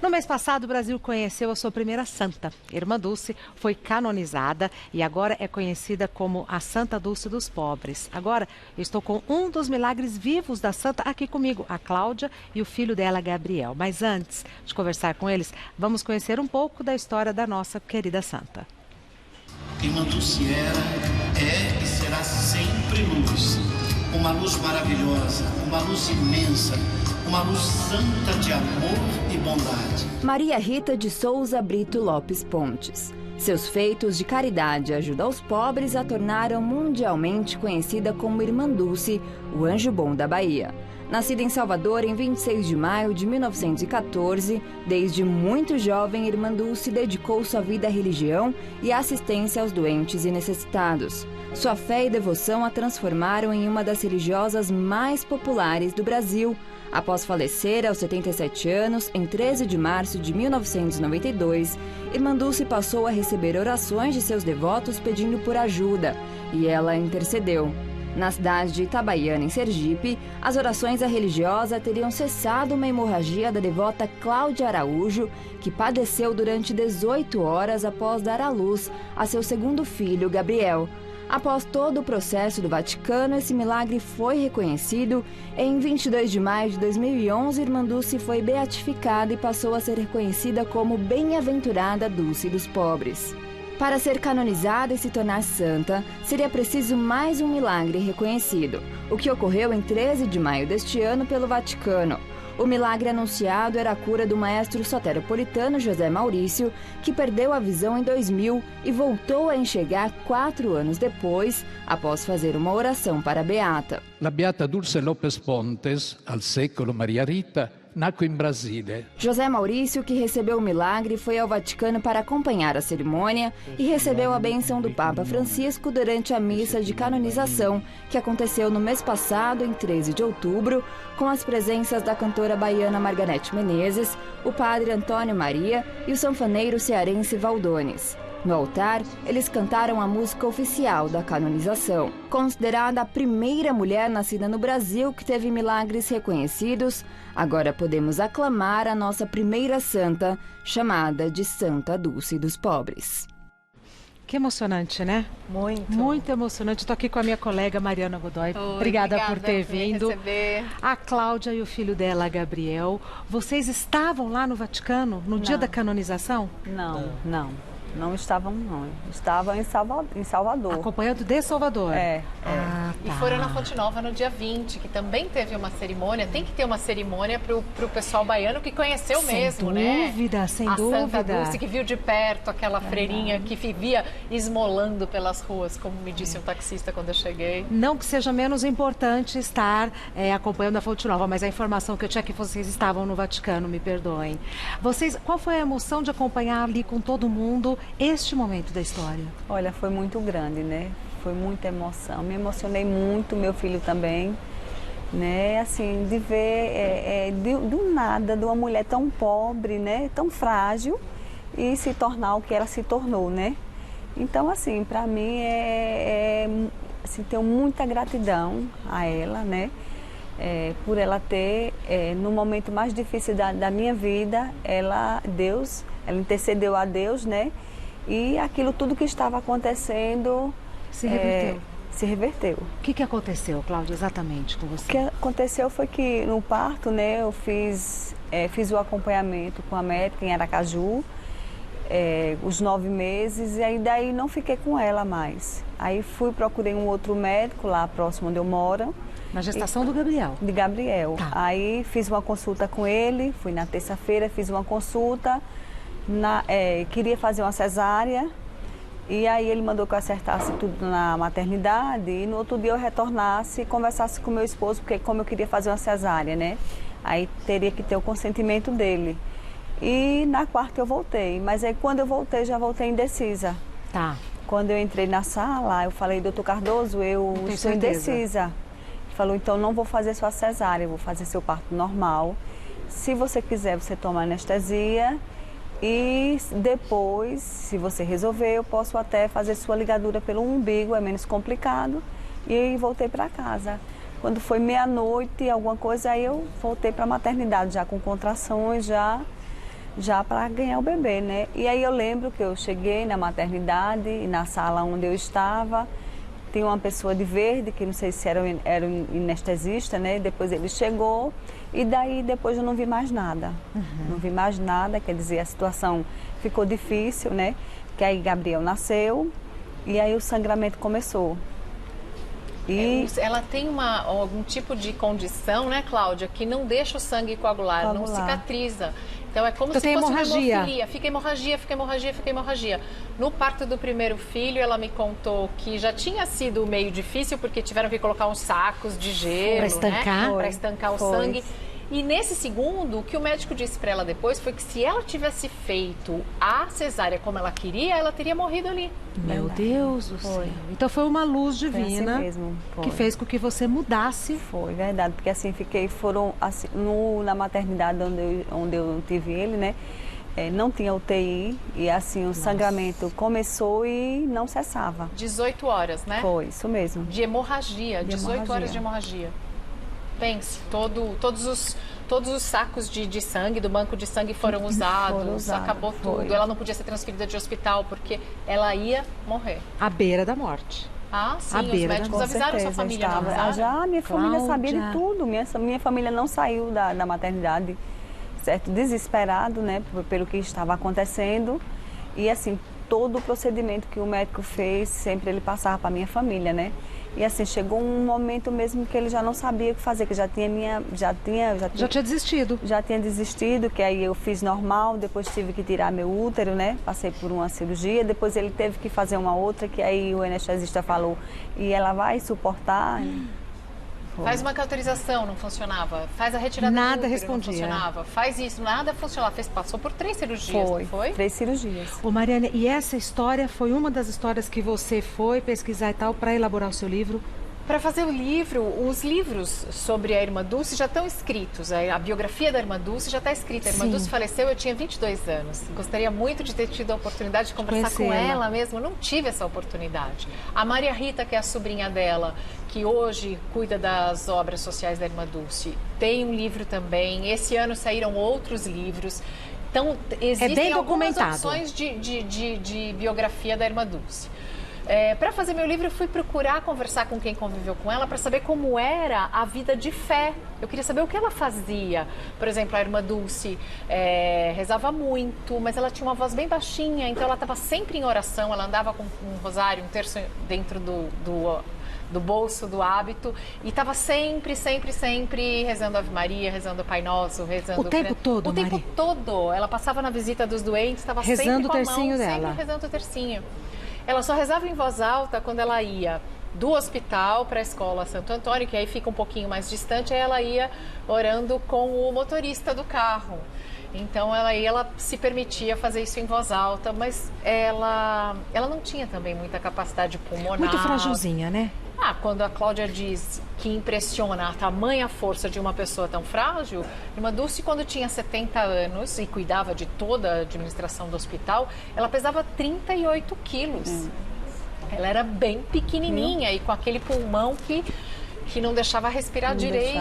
No mês passado, o Brasil conheceu a sua primeira santa. Irmã Dulce foi canonizada e agora é conhecida como a Santa Dulce dos Pobres. Agora, eu estou com um dos milagres vivos da santa aqui comigo, a Cláudia e o filho dela, Gabriel. Mas antes de conversar com eles, vamos conhecer um pouco da história da nossa querida santa. Irmã Dulce é e será sempre luz. Uma luz maravilhosa, uma luz imensa, uma luz santa de amor e bondade. Maria Rita de Souza Brito Lopes Pontes. Seus feitos de caridade e ajuda aos pobres a tornaram mundialmente conhecida como Irmã Dulce, o anjo bom da Bahia. Nascida em Salvador em 26 de maio de 1914, desde muito jovem, Irmã Dulce dedicou sua vida à religião e à assistência aos doentes e necessitados. Sua fé e devoção a transformaram em uma das religiosas mais populares do Brasil. Após falecer aos 77 anos, em 13 de março de 1992, Irmã Dulce passou a receber orações de seus devotos pedindo por ajuda, e ela intercedeu. Na cidade de Itabaiana, em Sergipe, as orações à religiosa teriam cessado uma hemorragia da devota Cláudia Araújo, que padeceu durante 18 horas após dar à luz a seu segundo filho, Gabriel. Após todo o processo do Vaticano, esse milagre foi reconhecido. Em 22 de maio de 2011, Irmã Dulce foi beatificada e passou a ser reconhecida como Bem-aventurada Dulce dos Pobres. Para ser canonizada e se tornar santa, seria preciso mais um milagre reconhecido, o que ocorreu em 13 de maio deste ano pelo Vaticano. O milagre anunciado era a cura do maestro soteropolitano José Maurício, que perdeu a visão em 2000 e voltou a enxergar 4 anos depois, após fazer uma oração para a Beata. La Beata Dulce Lopes Pontes, al secolo Maria Rita, nacque em Brasília. José Maurício, que recebeu o milagre, foi ao Vaticano para acompanhar a cerimônia e recebeu a bênção do Papa Francisco durante a missa de canonização, que aconteceu no mês passado, em 13 de outubro, com as presenças da cantora baiana Margarete Menezes, o padre Antônio Maria e o sanfoneiro cearense Valdones. No altar, eles cantaram a música oficial da canonização. Considerada a primeira mulher nascida no Brasil que teve milagres reconhecidos, agora podemos aclamar a nossa primeira santa, chamada de Santa Dulce dos Pobres. Que emocionante, né? Muito. Muito emocionante. Estou aqui com a minha colega Mariana Godoy. Oi, obrigada por ter vindo. Receber. A Cláudia e o filho dela, Gabriel. Vocês estavam lá no Vaticano no dia da canonização? Não estavam, não. Estavam em Salvador. Acompanhando de Salvador? É. Ah, E foram na Fonte Nova no dia 20, que também teve uma cerimônia. Tem que ter uma cerimônia pro pessoal baiano que conheceu mesmo, né? Sem a dúvida. Santa Dulce, que viu de perto aquela freirinha que vivia esmolando pelas ruas, como me disse um taxista quando eu cheguei. Não que seja menos importante estar acompanhando a Fonte Nova, mas a informação que eu tinha é que vocês estavam no Vaticano, me perdoem. Qual foi a emoção de acompanhar ali com todo mundo este momento da história? Olha, foi muito grande, né? Foi muita emoção. Me emocionei muito, meu filho também, né? Assim, de ver do nada, de uma mulher tão pobre, né? Tão frágil e se tornar o que ela se tornou, né? Então, assim, para mim assim, tenho muita gratidão a ela, né? Por ela ter, no momento mais difícil da minha vida, ela intercedeu a Deus, né? E aquilo tudo que estava acontecendo se reverteu. Se reverteu. O que aconteceu, Cláudia, exatamente com você? O que aconteceu foi que no parto, né, eu fiz o acompanhamento com a médica em Aracaju, os 9 meses, e aí daí não fiquei com ela mais. Aí procurei um outro médico lá próximo onde eu moro. Na gestação do Gabriel? De Gabriel. Tá. Aí fiz uma consulta com ele, fui na terça-feira, fiz uma consulta, queria fazer uma cesárea, e aí ele mandou que eu acertasse tudo na maternidade, e no outro dia eu retornasse e conversasse com meu esposo, porque como eu queria fazer uma cesárea, né? Aí teria que ter o consentimento dele. E na quarta eu voltei, mas aí quando eu voltei, já voltei indecisa. Tá. Quando eu entrei na sala, eu falei, doutor Cardoso, eu estou indecisa. Ele falou, então não vou fazer sua cesárea, eu vou fazer seu parto normal. Se você quiser, você toma anestesia e depois, se você resolver, eu posso até fazer sua ligadura pelo umbigo, é menos complicado. E aí voltei para casa. Quando foi meia-noite, alguma coisa, aí eu voltei para a maternidade, já com contrações, já já para ganhar o bebê, né? E aí eu lembro que eu cheguei na maternidade, e na sala onde eu estava, tinha uma pessoa de verde, que não sei se era um anestesista, né? Depois ele chegou e daí depois eu não vi mais nada. Não vi mais nada, quer dizer, a situação ficou difícil, né? Que aí Gabriel nasceu e aí o sangramento começou. E ela tem algum tipo de condição, né, Cláudia, que não deixa o sangue coagular, não cicatriza. Então é como se fosse hemorragia. Uma hemofilia. Fica hemorragia, fica hemorragia, fica hemorragia. No parto do primeiro filho, ela me contou que já tinha sido meio difícil, porque tiveram que colocar uns sacos de gelo, para estancar, né? Para estancar o sangue. E nesse segundo, o que o médico disse para ela depois foi que se ela tivesse feito a cesárea como ela queria, ela teria morrido ali. Meu Deus do céu. Então foi uma luz divina assim mesmo, que fez com que você mudasse. Foi verdade, porque assim assim, na maternidade onde eu tive ele, né? Não tinha UTI e assim o sangramento começou e não cessava. 18 horas, né? Foi, isso mesmo. De hemorragia, 18 horas de hemorragia. Pense, todos os sacos de sangue, do banco de sangue foram usados, acabou tudo. Ela não podia ser transferida de hospital porque ela ia morrer. À beira da morte. Ah, sim, os médicos avisaram sua família, não avisaram? Já, minha família sabia de tudo. Minha família não saiu da maternidade, certo? Desesperado, né, pelo que estava acontecendo. E assim, todo o procedimento que o médico fez, sempre ele passava para a minha família, né? E assim, chegou um momento mesmo que ele já não sabia o que fazer, que já tinha desistido. Já tinha desistido, que aí eu fiz normal, depois tive que tirar meu útero, né? Passei por uma cirurgia, depois ele teve que fazer uma outra, que aí o anestesista falou, e ela vai suportar. Faz uma cauterização, não funcionava. Faz a retirada do útero, respondia. Não funcionava. Faz isso, nada funcionava. Passou por 3 cirurgias, não foi? 3 cirurgias. Ô Mariane, e essa história foi uma das histórias que você foi pesquisar e tal para elaborar o seu livro? Para fazer o livro, os livros sobre a Irmã Dulce já estão escritos. A biografia da Irmã Dulce já está escrita. A Irmã Dulce faleceu, eu tinha 22 anos. Gostaria muito de ter tido a oportunidade de conversar com ela mesmo. Não tive essa oportunidade. A Maria Rita, que é a sobrinha dela, que hoje cuida das obras sociais da Irmã Dulce, tem um livro também. Esse ano saíram outros livros. Então, existem algumas opções de biografia da Irmã Dulce. Para fazer meu livro, eu fui procurar conversar com quem conviveu com ela para saber como era a vida de fé. Eu queria saber o que ela fazia. Por exemplo, a Irmã Dulce rezava muito, mas ela tinha uma voz bem baixinha, então ela estava sempre em oração, ela andava com um rosário, um terço dentro do bolso, do hábito, e estava sempre rezando Ave Maria, rezando o Pai Nosso, rezando... O tempo todo, O tempo todo. Ela passava na visita dos doentes, estava sempre com a mão, rezando o tercinho dela. Sempre rezando o tercinho. Ela só rezava em voz alta quando ela ia do hospital para a escola Santo Antônio, que aí fica um pouquinho mais distante, aí ela ia orando com o motorista do carro. Então ela se permitia fazer isso em voz alta, mas ela não tinha também muita capacidade pulmonar. Muito fragilzinha, né? Quando a Cláudia diz que impressiona a tamanha força de uma pessoa tão frágil, Irmã Dulce, quando tinha 70 anos e cuidava de toda a administração do hospital, ela pesava 38 quilos. Ela era bem pequenininha e com aquele pulmão que não deixava respirar direito.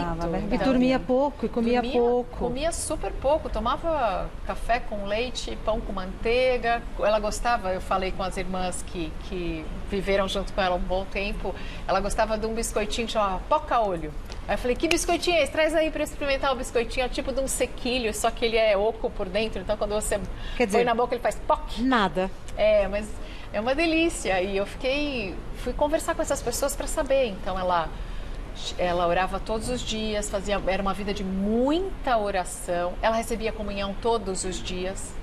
E dormia pouco e comia pouco. Comia super pouco, tomava café com leite, pão com manteiga. Ela gostava, eu falei com as irmãs que viveram junto com ela um bom tempo, ela gostava de um biscoitinho que chamava Poca-olho. Aí eu falei, que biscoitinho é esse? Traz aí para experimentar o biscoitinho. É tipo de um sequilho, só que ele é oco por dentro, então quando você põe na boca ele faz poc. Nada. Mas é uma delícia. E eu fui conversar com essas pessoas para saber. Então ela orava todos os dias, era uma vida de muita oração. Ela recebia comunhão todos os dias,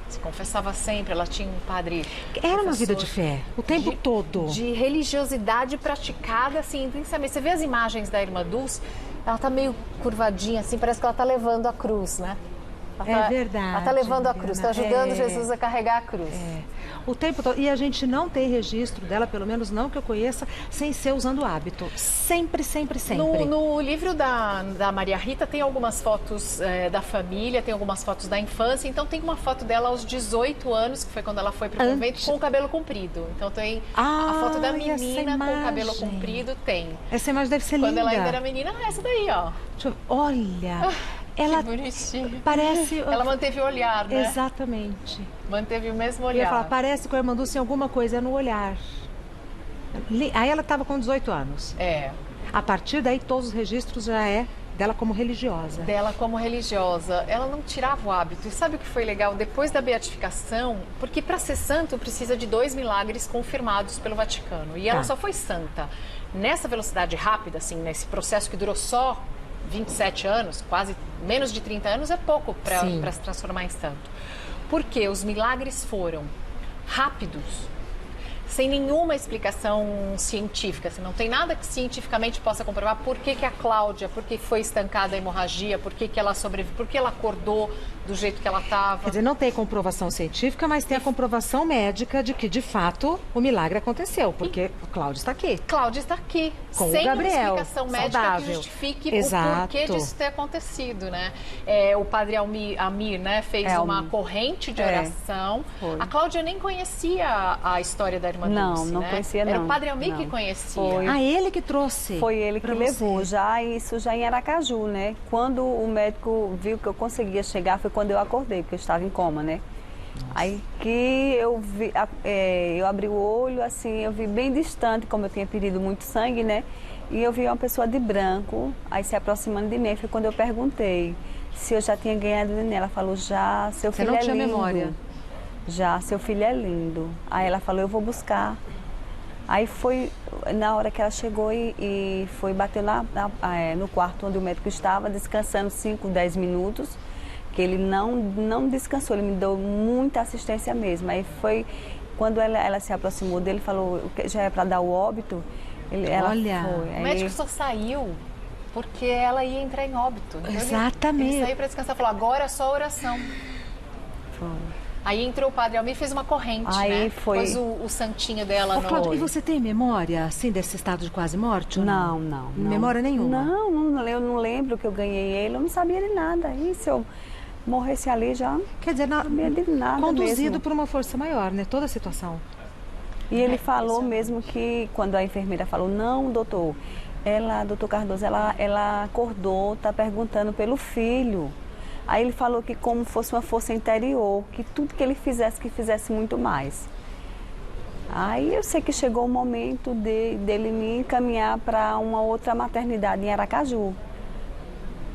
se confessava sempre. Ela tinha um padre. Era uma vida de fé, o tempo todo. De religiosidade praticada, assim, intensamente. Você vê as imagens da Irmã Dulce, ela tá meio curvadinha, assim, parece que ela tá levando a cruz, né? É verdade. Ela está levando a cruz, está ajudando Jesus a carregar a cruz. O tempo todo. E a gente não tem registro dela, pelo menos não que eu conheça, sem ser usando o hábito. Sempre. No livro da Maria Rita tem algumas fotos da família, tem algumas fotos da infância. Então tem uma foto dela aos 18 anos, que foi quando ela foi para o convento, com o cabelo comprido. Então tem a foto da menina com o cabelo comprido, tem. Essa imagem deve ser linda. Quando ela ainda era menina, essa daí, ó. Olha... Ela Que bonitinho. parece... Ela manteve o olhar, né? Exatamente. Manteve o mesmo Eu ia falar, olhar. parece com a irmã Dulce em alguma coisa, é no olhar. Aí ela estava com 18 anos. É. A partir daí, todos os registros já é dela como religiosa. Dela como religiosa, ela não tirava o hábito. E sabe o que foi legal? Depois da beatificação, porque para ser santo precisa de 2 milagres confirmados pelo Vaticano. E ela Tá. só foi santa nessa velocidade rápida, assim, nesse processo que durou só 27 anos, quase menos de 30 anos, é pouco Sim. para se transformar em santo. Porque os milagres foram rápidos, sem nenhuma explicação científica, assim, não tem nada que cientificamente possa comprovar por que a Cláudia, por que foi estancada a hemorragia, por que ela sobreviveu, por que ela acordou do jeito que ela estava. Quer dizer, não tem comprovação científica, mas tem a comprovação médica de que, de fato, o milagre aconteceu, porque o Cláudio está aqui. Cláudia está aqui, Com o sem Gabriel, uma explicação médica saudável. que justifique Exato. o porquê disso ter acontecido, né? O padre Amir, né, fez uma corrente de oração. Foi. A Cláudia nem conhecia a história da irmã Não, Dulce, não né? conhecia, Era não. o padre Amir Não. que conhecia. Foi. Ah, ele que trouxe. Foi ele que pra levou, você. isso já em Aracaju, né? Quando o médico viu que eu conseguia chegar, foi quando eu acordei, porque eu estava em coma, né? Aí que eu vi, eu abri o olho, assim, eu vi bem distante, como eu tinha perdido muito sangue, né? E eu vi uma pessoa de branco, aí se aproximando de mim, foi quando eu perguntei se eu já tinha ganhado neném. Ela falou, já, seu Você filho não é tinha lindo. memória? Já, seu filho é lindo. Aí ela falou, eu vou buscar. Aí foi na hora que ela chegou e foi bater no quarto onde o médico estava, descansando 5, 10 minutos, que ele não descansou, ele me deu muita assistência mesmo. Aí foi quando ela se aproximou dele, falou que já é para dar o óbito. Olha, O médico só saiu porque ela ia entrar em óbito. Então Exatamente. Ele saiu para descansar, falou, agora é só oração. Foi. Aí entrou o padre Almir e fez uma corrente, Aí né? foi- Pôs o santinho dela Ô, no... Cláudia, e você tem memória, assim, desse estado de quase morte? ou Não. Memória nenhuma? Não, eu não lembro que eu ganhei ele, eu não sabia de nada. E se eu morresse ali já, Quer dizer, não sabia de nada conduzido mesmo. por uma força maior, né? Toda a situação. E ele falou mesmo que, quando a enfermeira falou, não, doutor, doutor Cardoso, ela acordou, está perguntando pelo filho. Aí ele falou que como fosse uma força interior, que tudo que ele fizesse, que fizesse muito mais. Aí eu sei que chegou o momento dele me encaminhar para uma outra maternidade em Aracaju.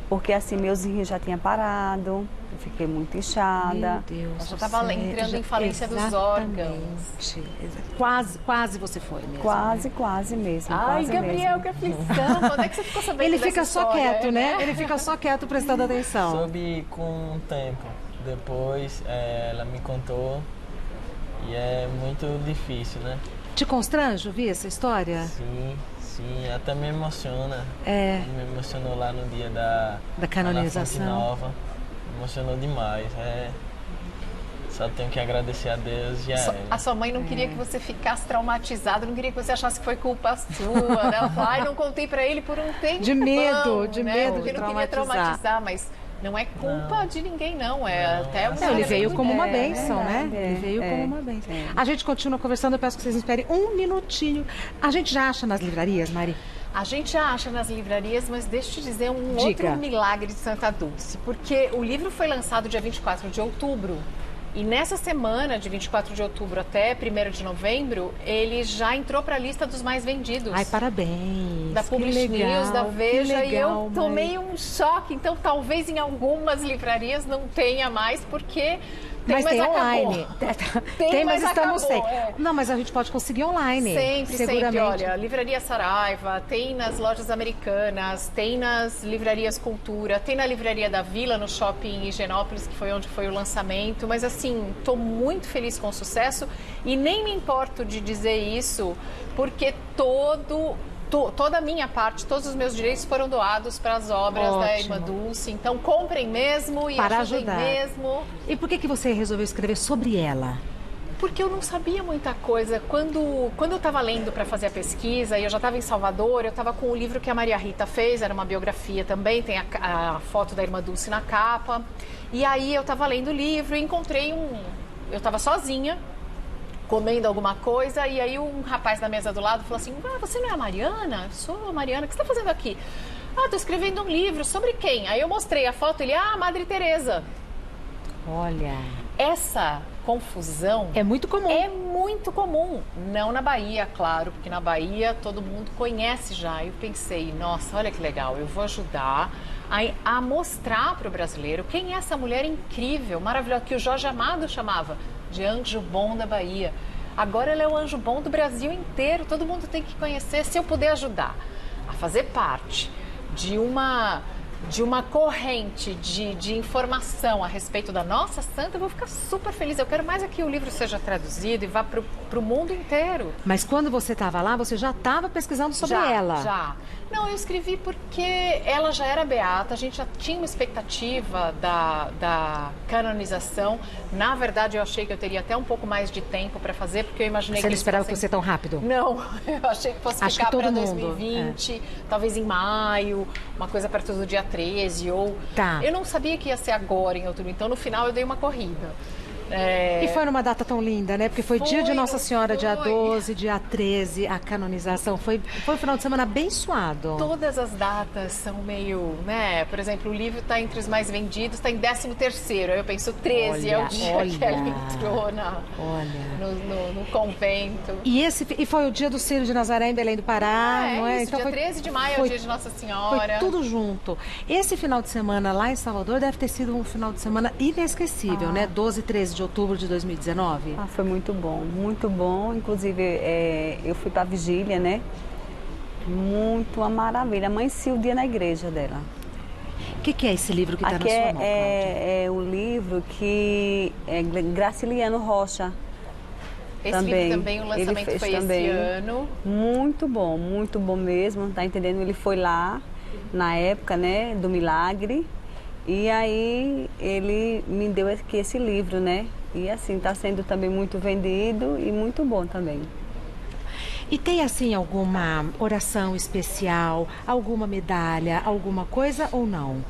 Porque assim, meus rins já tinham parado, eu fiquei muito inchada. Meu Deus. Ela já do estava céu. entrando em falência dos Exatamente. órgãos. Quase você foi mesmo. Quase mesmo. Ai, quase Gabriel, mesmo. que aflição. Quando é que você ficou sabendo Ele dessa fica só história, quieto, né? Ele fica só quieto prestando atenção. Soube com o tempo. Depois ela me contou e é muito difícil, né? Te constrange ouvir essa história? Sim, até me emociona. É. Me emocionou lá no dia da canonização. da Fonte Nova. Me emocionou demais. Só tenho que agradecer a Deus e a ela. A sua mãe não queria que você ficasse traumatizado, não queria que você achasse que foi culpa sua, né? Ela falou, ai, não contei pra ele por um tempo. De medo, né? de medo Porque de não queria traumatizar. traumatizar, mas não é culpa de ninguém, não. É até uma Ele veio como uma É, bênção, né? verdade, Ele veio é, como uma bênção. é. A gente continua conversando, eu peço que vocês me esperem um minutinho. A gente já acha nas livrarias, Mari? A gente já acha nas livrarias, mas deixa eu te dizer um Diga. outro milagre de Santa Dulce. Porque o livro foi lançado dia 24 de outubro. E nessa semana, de 24 de outubro até 1º de novembro, ele já entrou para a lista dos mais vendidos. Ai, parabéns. Da Que Publish legal, News, da que Veja, e legal, eu tomei um choque. Então, talvez em algumas livrarias não tenha mais, porque Mas tem acabou. online. Tem, mas mas estamos sem. acabou, é. Não, mas a gente pode conseguir online. Sempre, seguramente. Olha, Livraria Saraiva, tem nas lojas americanas, tem nas livrarias Cultura, tem na Livraria da Vila, no shopping Higienópolis, que foi onde foi o lançamento. Mas assim, estou muito feliz com o sucesso e nem me importo de dizer isso, porque toda a minha parte, todos os meus direitos foram doados para as obras da Irmã Dulce. Então, comprem mesmo e Para ajudem ajudar. mesmo. E por que você resolveu escrever sobre ela? Porque eu não sabia muita coisa. Quando eu estava lendo para fazer a pesquisa, e eu já estava em Salvador, eu estava com o livro que a Maria Rita fez, era uma biografia também, tem a foto da Irmã Dulce na capa. E aí eu estava lendo o livro e encontrei eu estava sozinha, comendo alguma coisa, e aí um rapaz na mesa do lado falou assim, você não é a Mariana? Eu sou a Mariana, o que você está fazendo aqui? tô escrevendo um livro, sobre quem? Aí eu mostrei a foto, ele, Madre Teresa. Olha. Essa confusão... É muito comum. É muito comum. Não na Bahia, claro, porque na Bahia todo mundo conhece já. Eu pensei, nossa, olha que legal, eu vou ajudar a mostrar para o brasileiro quem é essa mulher incrível, maravilhosa, que o Jorge Amado chamava de anjo bom da Bahia. Agora ela é o anjo bom do Brasil inteiro, todo mundo tem que conhecer. Se eu puder ajudar a fazer parte de uma corrente de informação a respeito da nossa santa, eu vou ficar super feliz. Eu quero mais é que o livro seja traduzido e vá para o mundo inteiro. Mas quando você estava lá, você já estava pesquisando sobre ela? Já. Não, eu escrevi porque ela já era beata, a gente já tinha uma expectativa da canonização. Na verdade, eu achei que eu teria até um pouco mais de tempo para fazer, porque eu imaginei que... Você não esperava que fosse tão rápido? Não, eu achei que fosse ficar para 2020, talvez em maio, uma coisa perto do dia 13, ou... Tá. Eu não sabia que ia ser agora, em outubro, então no final eu dei uma corrida. E foi numa data tão linda, né? Porque foi dia de Nossa Senhora, dia 12, dia 13, a canonização. Foi um final de semana abençoado. Todas as datas são meio, né? Por exemplo, o livro está entre os mais vendidos, está em 13º. Aí eu penso, 13 é o dia que ela entrou no convento. E foi o dia do Círio de Nazaré em Belém do Pará, não é? Isso, então dia 13 de maio é o dia de Nossa Senhora. Foi tudo junto. Esse final de semana lá em Salvador deve ter sido um final de semana inesquecível, né? 12 e 13 de outubro de 2019. Foi muito bom, muito bom. Inclusive, eu fui para a vigília, né? Muito uma maravilha. Amanheci o dia na igreja dela. O que é esse livro que está na sua mão, Cláudia? É o livro que é Graciliano Rocha. Esse livro também, o lançamento foi esse ano. Muito bom mesmo, tá entendendo? Ele foi lá na época, né, do milagre. E aí ele me deu aqui esse livro, né? E assim, está sendo também muito vendido e muito bom também. E tem assim alguma oração especial, alguma medalha, alguma coisa ou não?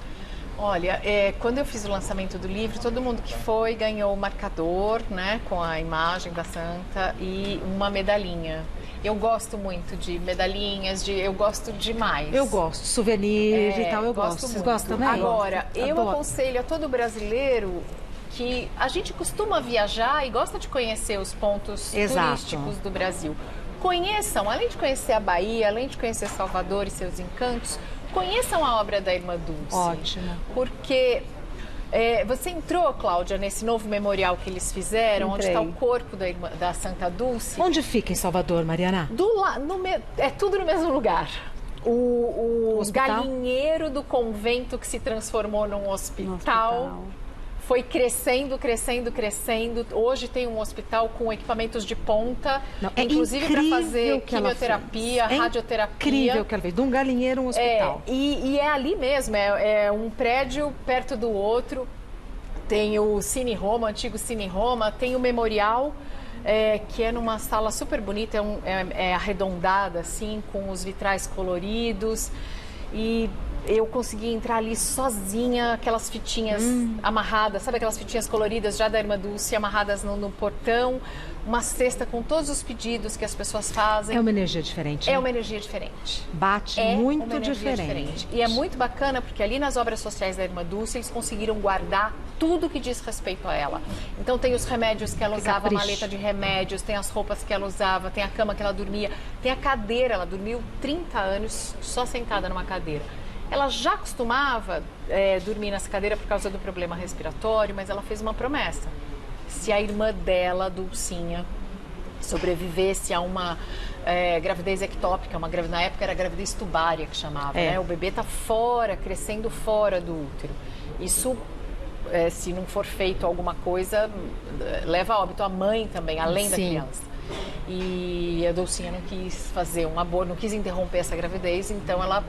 Olha, quando eu fiz o lançamento do livro, todo mundo que foi ganhou o marcador, né? Com a imagem da santa e uma medalhinha. Eu gosto muito de medalhinhas, eu gosto demais. Eu gosto, souvenir e tal, eu gosto. Vocês gostam também? Agora, eu aconselho a todo brasileiro que a gente costuma viajar e gosta de conhecer os pontos turísticos do Brasil. Conheçam, além de conhecer a Bahia, além de conhecer Salvador e seus encantos, conheçam a obra da Irmã Dulce. Ótimo. Porque... você entrou, Cláudia, nesse novo memorial que eles fizeram, onde está o corpo da Santa Dulce? Onde fica em Salvador, Mariana? É tudo no mesmo lugar. O galinheiro do convento que se transformou num hospital. Foi crescendo. Hoje tem um hospital com equipamentos de ponta, inclusive para fazer quimioterapia, radioterapia. Incrível que ela fez, de um galinheiro um hospital. E é ali mesmo, é um prédio perto do outro. Tem o Cine Roma, antigo Cine Roma, tem o memorial, que é numa sala super bonita, é arredondada assim, com os vitrais coloridos. E eu consegui entrar ali sozinha, aquelas fitinhas amarradas, sabe aquelas fitinhas coloridas já da Irmã Dulce, amarradas no portão, uma cesta com todos os pedidos que as pessoas fazem. É uma energia diferente. É uma energia diferente. Bate muito diferente. E é muito bacana porque ali nas obras sociais da Irmã Dulce eles conseguiram guardar tudo que diz respeito a ela. Então tem os remédios que ela usava, a maleta de remédios, tem as roupas que ela usava, tem a cama que ela dormia, tem a cadeira, ela dormiu 30 anos só sentada numa cadeira. Ela já costumava dormir nessa cadeira por causa do problema respiratório, mas ela fez uma promessa. Se a irmã dela, Dulcinha, sobrevivesse a uma gravidez ectópica, na época era gravidez tubária que chamava, né? O bebê está fora, crescendo fora do útero. Isso, se não for feito alguma coisa, leva a óbito a mãe também, além da criança. E a Dulcinha não quis fazer um aborto, não quis interromper essa gravidez, então ela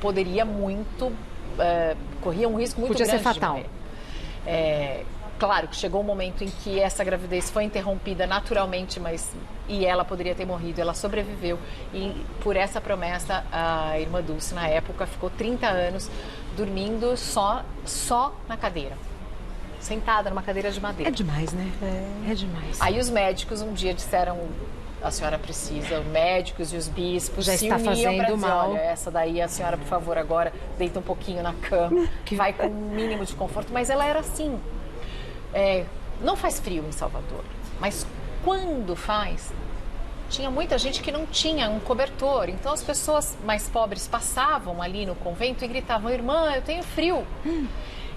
poderia corria um risco muito grande. Podia ser fatal. Claro que chegou um momento em que essa gravidez foi interrompida naturalmente, e ela poderia ter morrido. Ela sobreviveu e por essa promessa a Irmã Dulce na época ficou 30 anos dormindo só na cadeira, sentada numa cadeira de madeira. É demais, né? É demais. Aí os médicos um dia disseram, a senhora precisa, os médicos e os bispos já se está uniam para fazendo dizer, mal. olha, essa daí a senhora, por favor, agora deita um pouquinho na cama, que vai com o mínimo de conforto. Mas ela era assim. Não faz frio em Salvador, mas quando faz, tinha muita gente que não tinha um cobertor. Então as pessoas mais pobres passavam ali no convento e gritavam, irmã, eu tenho frio.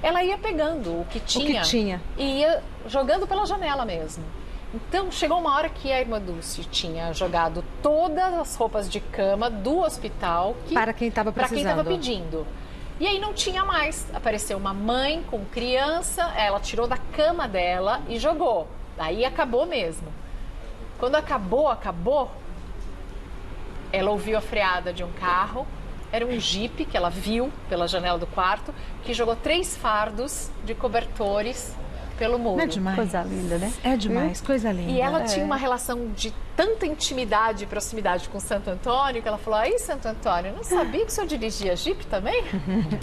Ela ia pegando o que tinha e ia jogando pela janela mesmo. Então chegou uma hora que a irmã Dulce tinha jogado todas as roupas de cama do hospital para quem estava pedindo. E aí não tinha mais. Apareceu uma mãe com criança, ela tirou da cama dela e jogou. Aí acabou mesmo. Quando acabou, ela ouviu a freada de um carro. Era um jipe que ela viu pela janela do quarto, que jogou 3 fardos de cobertores pelo muro. Não é demais? Coisa linda, né? É demais, coisa linda. E ela tinha uma relação de tanta intimidade e proximidade com Santo Antônio, que ela falou, aí Santo Antônio, não sabia que o senhor dirigia jipe também?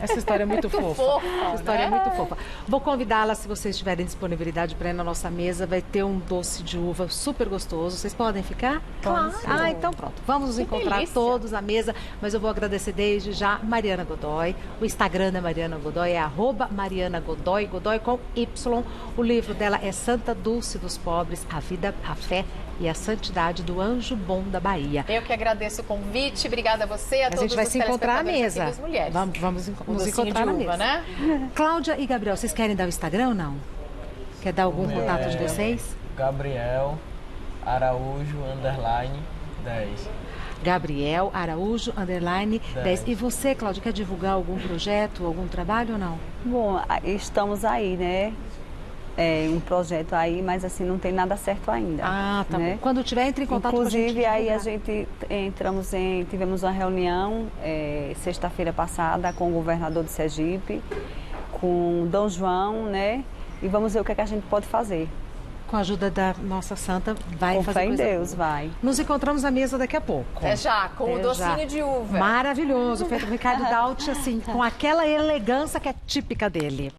Essa história é muito fofa. Essa história é né? muito fofa. Vou convidá-la, se vocês tiverem disponibilidade para ir na nossa mesa, vai ter um doce de uva super gostoso. Vocês podem ficar? Claro. Ah, então pronto. Vamos nos encontrar delícia. todos à mesa, mas eu vou agradecer desde já Mariana Godoy. O Instagram da Mariana Godoy é @MarianaGodoy, Godoy com Y. O livro dela é Santa Dulce dos Pobres, a vida, a fé e a santidade do Anjo Bom da Bahia. Eu que agradeço o convite, obrigada a você e a todos gente vai os se encontrar à telespectadores mesa. aqui dos Mulheres. Vamos O nos docinho encontrar de na uva, mesa. né? Cláudia e Gabriel, vocês querem dar o Instagram ou não? Quer dar algum contato de vocês? Gabriel Araújo _10. Gabriel Araújo _10. E você, Cláudia, quer divulgar algum projeto, algum trabalho ou não? Bom, estamos aí, né? Um projeto aí, mas assim, não tem nada certo ainda. Ah, tá né? bom. Quando tiver, entre em contato Inclusive, com a gente. aí a gente tivemos uma reunião sexta-feira passada com o governador de Sergipe, com Dom João, né? E vamos ver o que é que a gente pode fazer. Com a ajuda da nossa santa, vai Com fazer fé em coisa Deus, boa. vai. Nos encontramos à mesa daqui a pouco. Até já, com o Até docinho já. de uva. Maravilhoso, feito por Ricardo Daut, assim, com aquela elegância que é típica dele.